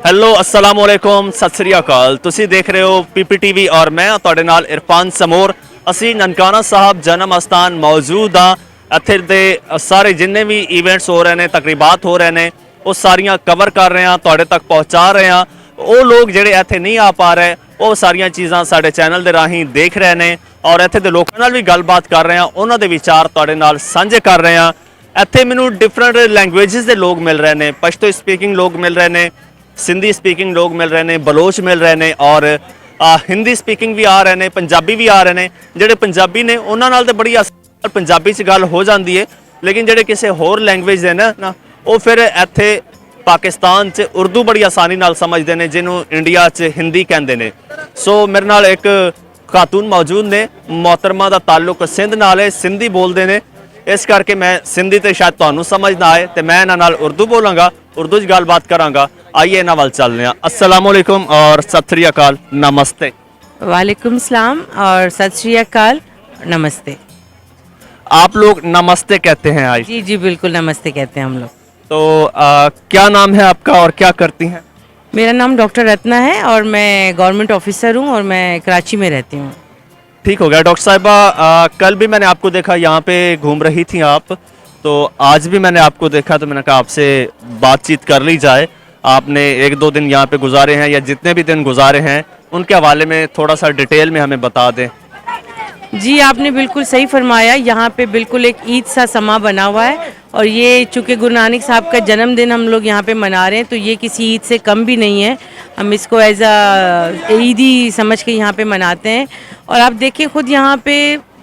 Hello अस्सलाम वालेकुम सत श्री अकाल। तुसी देख रहे हो पीपीटीवी और मैं ਤੁਹਾਡੇ ਨਾਲ इरफान समूर। ਅਸੀਂ ਨਨਕਾਣਾ ਸਾਹਿਬ जन्म ਅਸਥਾਨ मौजूद हाँ। ਇੱਥੇ ਦੇ ਸਾਰੇ ਜਿੰਨੇ ਵੀ ਇਵੈਂਟਸ ਹੋ ਰਹੇ ਨੇ, ਤਕਰੀਬਾਤ ਹੋ ਰਹੇ ਨੇ, ਉਹ ਸਾਰੀਆਂ ਕਵਰ ਕਰ ਰਹੇ ਹਾਂ, ਤੁਹਾਡੇ ਤੱਕ ਪਹੁੰਚਾ ਰਹੇ ਹਾਂ। ਉਹ ਲੋਕ ਜਿਹੜੇ ਇੱਥੇ ਨਹੀਂ ਆ ਪਾ ਰਹੇ, ਉਹ ਸਾਰੀਆਂ ਚੀਜ਼ਾਂ ਸਾਡੇ ਚੈਨਲ ਦੇ ਰਾਹੀਂ ਦੇਖ ਰਹੇ ਨੇ ਔਰ ਇੱਥੇ ਦੇ ਲੋਕਾਂ ਨਾਲ ਵੀ ਗੱਲਬਾਤ ਕਰ ਰਹੇ ਹਾਂ, ਉਹਨਾਂ ਦੇ ਵਿਚਾਰ ਤੁਹਾਡੇ ਨਾਲ ਸਾਂਝੇ ਕਰ ਰਹੇ ਹਾਂ। ਇੱਥੇ ਮੈਨੂੰ ਡਿਫਰੈਂਟ ਲੈਂਗੁਏजेस ਦੇ ਲੋਕ ਮਿਲ ਰਹੇ ਨੇ, ਪਸ਼ਤੋ ਸਪੀਕਿੰਗ ਲੋਕ ਮਿਲ ਰਹੇ ਨੇ, सिंधी स्पीकिंग लोग मिल रहे हैं, बलोच मिल रहे हैं और हिंदी स्पीकिंग भी आ रहे हैं, पंजाबी भी आ रहे हैं। ਜਿਹੜੇ पंजाबी ने उन्होंने नाल तो बड़ी आसानी पंजाबी च गल हो जाती है, लेकिन ਜਿਹੜੇ ਕਿਸੇ ਹੋਰ लैंगुएज ਦੇ ना ਉਹ ਫਿਰ ਇੱਥੇ पाकिस्तान च उर्दू बड़ी आसानी नाल समझते हैं, जिन्हों इंडिया च हिंदी कहते हैं। सो मेरे नाल एक खातून मौजूद ने, मोहतरमा का ताल्लुक सिंध नाल है, सिंधी बोलते हैं, इस करके मैं सिंधी तो शायद तुहानू समझ ना आए तो मैं इन्हां नाल उर्दू बोलांगा, उर्दू च गलबात करांगा। आइए इन्हां वाल चलने हैं। अस्सलाम वालेकुम और सत श्री अकाल, नमस्ते। वालेकुम सलाम और सत श्री अकाल, नमस्ते। आप लोग नमस्ते कहते हैं आज? जी जी बिल्कुल नमस्ते कहते हैं हम लोग। तो क्या नाम है आपका और क्या करती हैं? मेरा नाम डॉक्टर रत्ना है और मैं गवर्नमेंट ऑफिसर हूँ और मैं कराची में रहती हूँ। ठीक हो गया डॉक्टर साहिबा। कल भी मैंने आपको देखा यहाँ पे घूम रही थी आप, तो आज भी मैंने आपको देखा, तो मैंने कहा आपसे बातचीत कर ली जाए। आपने 1-2 दिन यहाँ पे गुजारे हैं या जितने भी दिन गुजारे हैं उनके हवाले में थोड़ा सा डिटेल में हमें बता दें। जी आपने बिल्कुल सही फरमाया। यहाँ पे बिल्कुल एक ईद सा समा बना हुआ है और ये चूँकि गुरु नानक साहब का जन्मदिन हम लोग यहाँ पे मना रहे हैं, तो ये किसी ईद से कम भी नहीं है। हम इसको एज अ ईद ही समझ के यहाँ पे मनाते हैं। और आप देखिए खुद यहाँ पे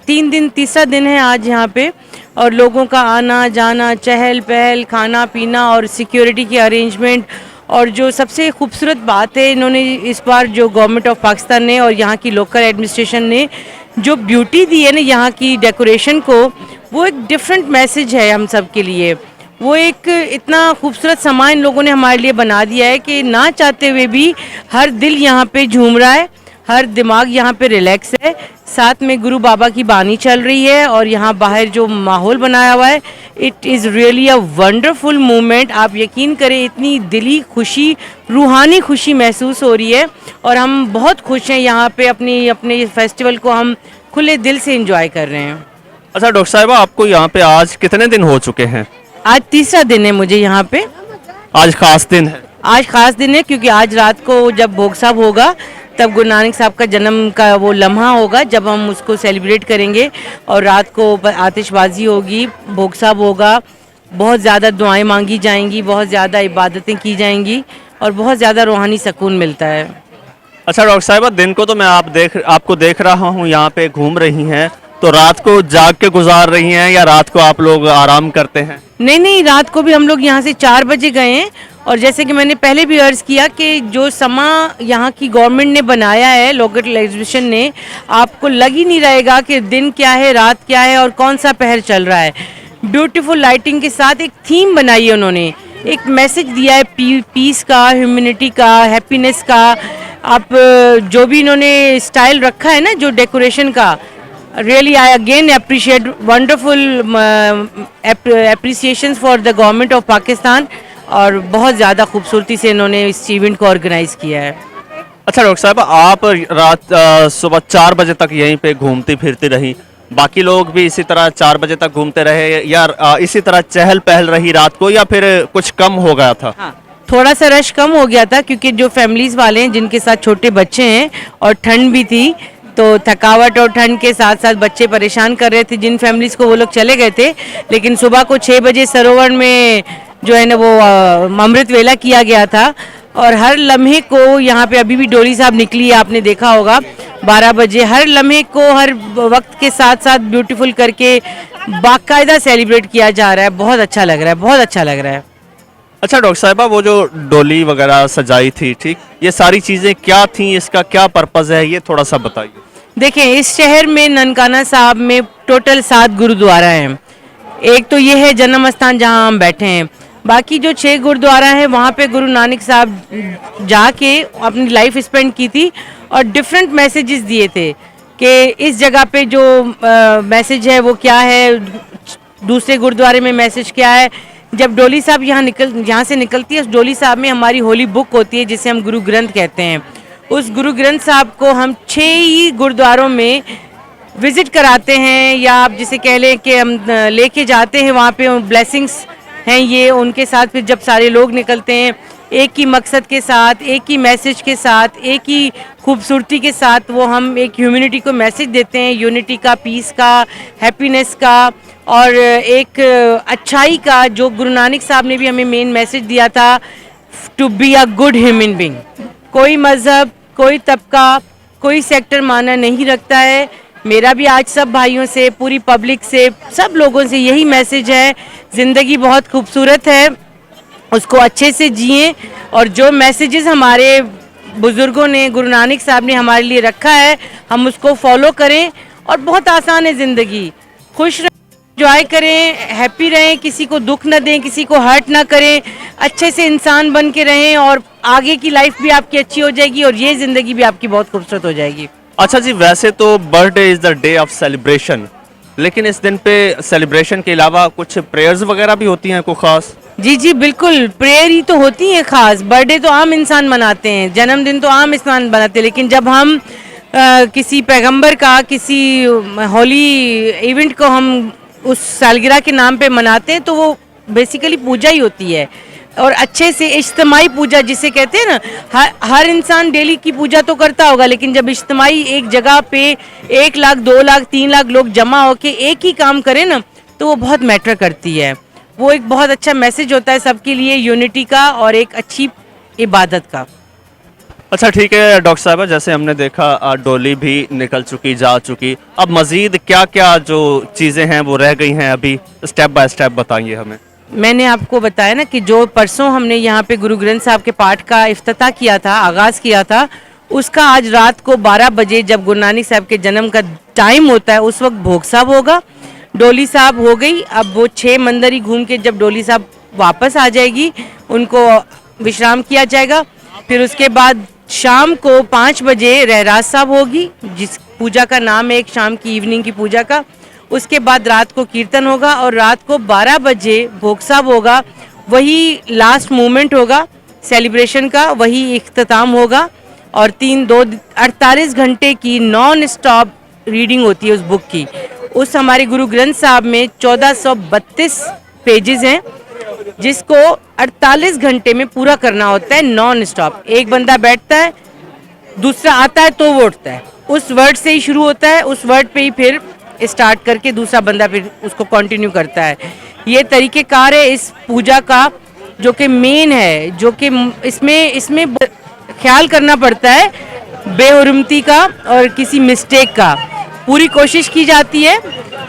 3 दिन, तीसरा दिन है आज यहाँ पे, और लोगों का आना जाना, चहल पहल, खाना पीना और सिक्योरिटी की अरेंजमेंट। और जो सबसे खूबसूरत बात है, इन्होंने इस बार जो गवर्नमेंट ऑफ पाकिस्तान ने और यहाँ की लोकल एडमिनिस्ट्रेशन ने जो ब्यूटी दी है ना यहाँ की डेकोरेशन को, वो एक डिफरेंट मैसेज है हम सब के लिए। वो एक इतना खूबसूरत समा इन लोगों ने हमारे लिए बना दिया है कि ना चाहते हुए भी हर दिल यहाँ पे झूम रहा है, हर दिमाग यहाँ पे रिलैक्स है। साथ में गुरु बाबा की बानी चल रही है और यहाँ बाहर जो माहौल बनाया हुआ है, it is really a wonderful moment. आप यकीन करें, इतनी दिली खुशी, रूहानी खुशी महसूस हो रही है और हम बहुत खुश हैं यहाँ पे। अपने फेस्टिवल को हम खुले दिल से एंजॉय कर रहे हैं। अच्छा डॉक्टर साहिबा, आपको यहाँ पे आज कितने दिन हो चुके हैं? आज तीसरा दिन है मुझे यहाँ पे। आज खास दिन है? आज खास दिन है क्योंकि आज रात को जब भोग साहब होगा तब गुरु नानक साहब का जन्म का वो लम्हा होगा जब हम उसको सेलिब्रेट करेंगे। और रात को आतिशबाजी होगी, भोग साहब होगा, बहुत ज़्यादा दुआएं मांगी जाएंगी, बहुत ज़्यादा इबादतें की जाएंगी और बहुत ज़्यादा रूहानी सुकून मिलता है। अच्छा डॉक्टर साहिबा, दिन को तो मैं आपको देख रहा हूँ यहाँ पे घूम रही हैं, तो रात को जाग के गुजार रही हैं या रात को आप लोग आराम करते हैं? नहीं, रात को भी हम लोग यहाँ से 4 बजे गए हैं। और जैसे कि मैंने पहले भी अर्ज़ किया कि जो समा यहाँ की गवर्नमेंट ने बनाया है, लोकल एग्जीबिशन ने, आपको लग ही नहीं रहेगा कि दिन क्या है, रात क्या है और कौन सा पहर चल रहा है। ब्यूटीफुल लाइटिंग के साथ एक थीम बनाई है उन्होंने, एक मैसेज दिया है पीस का, ह्यूमैनिटी का, हैप्पीनेस का। आप जो भी इन्होंने स्टाइल रखा है ना जो डेकोरेशन का, really I again appreciate, wonderful appreciation for the government of Pakistan. और बहुत ज़्यादा खूबसूरती से इन्होंने इस इवेंट को ऑर्गेनाइज़ किया है। अच्छा डॉक्टर साहब, आप रात सुबह 4 बजे तक यहीं पे घूमती फिरती रही, बाकी लोग भी इसी तरह 4 बजे तक घूमते रहे या इसी तरह चहल पहल रही रात को, या फिर कुछ कम हो गया था? हाँ, थोड़ा सा रश कम हो गया था क्योंकि जो फैमिलीज़ वाले हैं जिनके साथ छोटे बच्चे हैं और ठंड भी थी, तो थकावट और ठंड के साथ साथ बच्चे परेशान कर रहे थे जिन फैमिलीज़ को, वो लोग चले गए थे। लेकिन सुबह को 6 बजे सरोवर में जो है ना वो अमृत वेला किया गया था और हर लम्हे को यहाँ पे अभी भी डोली साहब निकली है, आपने देखा होगा 12 बजे। हर लम्हे को हर वक्त के साथ साथ ब्यूटीफुल करके बाकायदा सेलिब्रेट किया जा रहा है। बहुत अच्छा लग रहा है, बहुत अच्छा लग रहा है। अच्छा डॉक्टर साहिबा, वो जो डोली वगैरह सजाई थी, ठीक, ये सारी चीज़ें क्या थी, इसका क्या पर्पज़ है, ये थोड़ा सा बताइए। देखें, इस शहर में ननकाना साहब में टोटल 7 गुरुद्वारा हैं। एक तो ये है जन्म स्थान जहाँ हम बैठे हैं, बाकी जो 6 गुरुद्वारा हैं वहाँ पे गुरु नानक साहब जाके अपनी लाइफ स्पेंड की थी और डिफरेंट मैसेजेस दिए थे कि इस जगह पे जो मैसेज है वो क्या है, दूसरे गुरुद्वारे में मैसेज क्या है, जब डोली साहब यहाँ से निकलती है, उस डोली साहब में हमारी होली बुक होती है जिसे हम गुरु ग्रंथ कहते हैं। उस गुरु ग्रंथ साहब को हम 6 ही गुरुद्वारों में विजिट कराते हैं, या आप जिसे कह लें कि हम लेके जाते हैं वहाँ पे। ब्लेसिंग्स हैं ये उनके साथ। फिर जब सारे लोग निकलते हैं एक ही मकसद के साथ, एक ही मैसेज के साथ, एक ही खूबसूरती के साथ, वो हम एक ह्यूमैनिटी को मैसेज देते हैं, यूनिटी का, पीस का, हैप्पीनेस का और एक अच्छाई का, जो गुरु नानक साहब ने भी हमें मेन मैसेज दिया था, to be a good human being. कोई मज़हब, कोई तबका, कोई सेक्टर माना नहीं रखता है। मेरा भी आज सब भाइयों से, पूरी पब्लिक से, सब लोगों से यही मैसेज है, ज़िंदगी बहुत खूबसूरत है, उसको अच्छे से जिएं। और जो मैसेजेस हमारे बुज़ुर्गों ने, गुरु नानक साहब ने हमारे लिए रखा है, हम उसको फॉलो करें। और बहुत आसान है ज़िंदगी, खुश रहें, एंजॉय करें, हैप्पी रहें, किसी को दुख न दें, किसी को हर्ट ना करें, अच्छे से इंसान बन के रहें और आगे की लाइफ भी आपकी अच्छी हो जाएगी और ये ज़िंदगी भी आपकी बहुत खूबसूरत हो जाएगी। अच्छा जी, वैसे तो birthday is the day of celebration, लेकिन इस दिन पे सेलिब्रेशन के अलावा कुछ प्रेयर्स वगैरह भी होती हैं कोई ख़ास? जी जी बिल्कुल, प्रेयर ही तो होती है खास। बर्थडे तो आम इंसान मनाते हैं, जन्मदिन तो आम इंसान मनाते हैं, लेकिन जब हम किसी पैगंबर का, किसी होली इवेंट को हम उस सालगिरह के नाम पे मनाते हैं, तो वो बेसिकली पूजा ही होती है। और अच्छे से इज्तिमाई पूजा जिसे कहते हैं ना, हर इंसान डेली की पूजा तो करता होगा, लेकिन जब इज्तिमाई एक जगह पे 1 लाख, 2 लाख, 3 लाख लोग जमा होके एक ही काम करें ना, तो वो बहुत मैटर करती है। वो एक बहुत अच्छा मैसेज होता है सबके लिए, यूनिटी का और एक अच्छी इबादत का। अच्छा ठीक है डॉक्टर साहब, जैसे हमने देखा डोली भी निकल चुकी, जा चुकी, अब मज़ीद क्या क्या जो चीज़ें हैं वो रह गई हैं, अभी स्टेप बाय स्टेप बताइए हमें। मैंने आपको बताया ना कि जो परसों हमने यहाँ पे गुरु ग्रंथ साहब के पाठ का इफ्तिताह किया था, आगाज़ किया था, उसका आज रात को 12 बजे जब गुरु नानक साहब के जन्म का टाइम होता है, उस वक्त भोग साहब होगा। डोली साहब हो गई, अब वो 6 मंदिर ही घूम के जब डोली साहब वापस आ जाएगी, उनको विश्राम किया जाएगा। फिर उसके बाद शाम को 5 बजे रहरास साहब होगी, जिस पूजा का नाम है एक शाम की इवनिंग की पूजा का। उसके बाद रात को कीर्तन होगा और रात को 12 बजे भोग साहब होगा। वही लास्ट मोमेंट होगा सेलिब्रेशन का, वही इख्तिताम होगा। और 48 घंटे की नॉन स्टॉप रीडिंग होती है उस बुक की। उस हमारे गुरु ग्रंथ साहब में 1432 पेजेस हैं, जिसको 48 घंटे में पूरा करना होता है नॉन स्टॉप। एक बंदा बैठता है, दूसरा आता है तो वो उठता है, उस वर्ड से ही शुरू होता है, उस वर्ड पे ही फिर स्टार्ट करके दूसरा बंदा फिर उसको कंटिन्यू करता है। ये तरीक़ेकार है इस पूजा का, जो कि मेन है, जो कि इसमें ख्याल करना पड़ता है बेहुरमती का और किसी मिस्टेक का। पूरी कोशिश की जाती है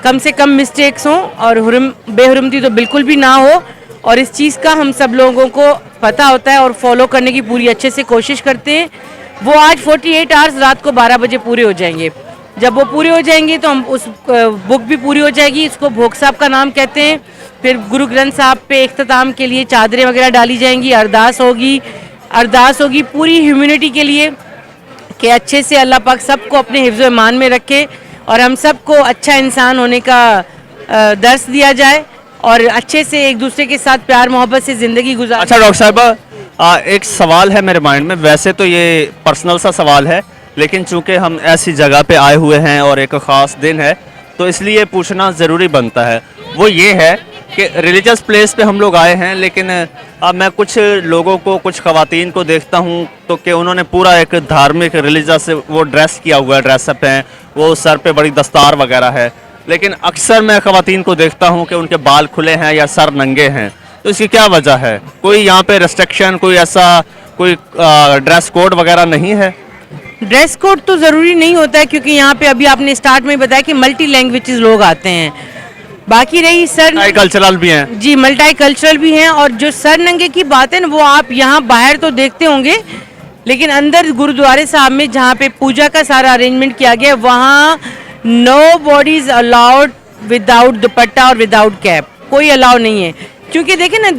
कम से कम मिस्टेक्स हों और बेहुरमती तो बिल्कुल भी ना हो, और इस चीज़ का हम सब लोगों को पता होता है और फॉलो करने की पूरी अच्छे से कोशिश करते हैं। वो आज 48 आवर्स रात को 12 बजे पूरे हो जाएंगे। जब वो पूरे हो जाएंगे तो हम उस बुक भी पूरी हो जाएगी। इसको भोग साहब का नाम कहते हैं। फिर गुरु ग्रंथ साहब पे इख्तिताम के लिए चादरें वगैरह डाली जाएंगी, अरदास होगी पूरी ह्यूमैनिटी के लिए कि अच्छे से अल्लाह पाक सबको अपने हिफ्ज़ व ईमान में रखे और हम सबको अच्छा इंसान होने का दर्स दिया जाए और अच्छे से एक दूसरे के साथ प्यार मोहब्बत से ज़िंदगी गुजार। अच्छा डॉक्टर साहब, एक सवाल है मेरे माइंड में, वैसे तो ये पर्सनल सा सवाल है, लेकिन चूंकि हम ऐसी जगह पे आए हुए हैं और एक ख़ास दिन है, तो इसलिए पूछना ज़रूरी बनता है। वो ये है कि रिलीजियस प्लेस पे हम लोग आए हैं, लेकिन अब मैं कुछ लोगों को, कुछ ख़वातीन को देखता हूँ तो कि उन्होंने पूरा एक धार्मिक रिलीजियस वो ड्रेस किया हुआ है, ड्रेसअप हैं, वो सर पे बड़ी दस्तार वगैरह है, लेकिन अक्सर मैं ख़वातीन को देखता हूँ कि उनके बाल खुले हैं या सर नंगे हैं। तो इसकी क्या वजह है? कोई यहाँ पे रेस्ट्रिक्शन, कोई ऐसा कोई ड्रेस कोड वगैरह नहीं है? ड्रेस कोड तो ज़रूरी नहीं होता है, क्योंकि यहाँ पे अभी आपने स्टार्ट में बताया कि मल्टी लैंग्वेजेस लोग आते हैं। बाकी रही सर कल्चरल भी हैं जी, मल्टी कल्चरल भी हैं। और जो सर नंगे की बात है ना, वो आप यहाँ बाहर तो देखते होंगे, लेकिन अंदर गुरुद्वारे साहब में जहाँ पे पूजा का सारा अरेंजमेंट किया गया, वहाँ no bodies allowed without dupatta और विदाउट कैप, कोई अलाउ नहीं है। क्योंकि देखें ना,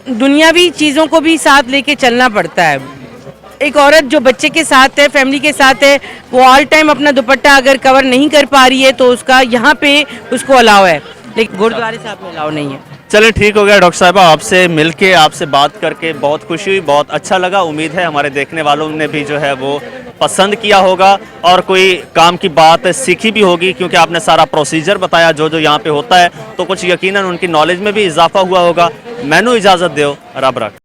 दुनियावी चीज़ों को भी साथ लेके चलना पड़ता है। एक औरत जो बच्चे के साथ है, फैमिली के साथ है, वो ऑल टाइम अपना दुपट्टा अगर कवर नहीं कर पा रही है तो उसका यहाँ पे उसको अलाउ है, लेकिन गुरुद्वारे साहब में अलाउ नहीं है। चलिए ठीक हो गया डॉक्टर साहबा, आपसे मिलके आपसे बात करके बहुत खुशी हुई, बहुत अच्छा लगा। उम्मीद है हमारे देखने वालों ने भी जो है वो पसंद किया होगा और कोई काम की बात सीखी भी होगी, क्योंकि आपने सारा प्रोसीजर बताया जो जो यहाँ पे होता है, तो कुछ यकीनन उनकी नॉलेज में भी इजाफा हुआ होगा। मैनू इजाज़त दो, रब रख।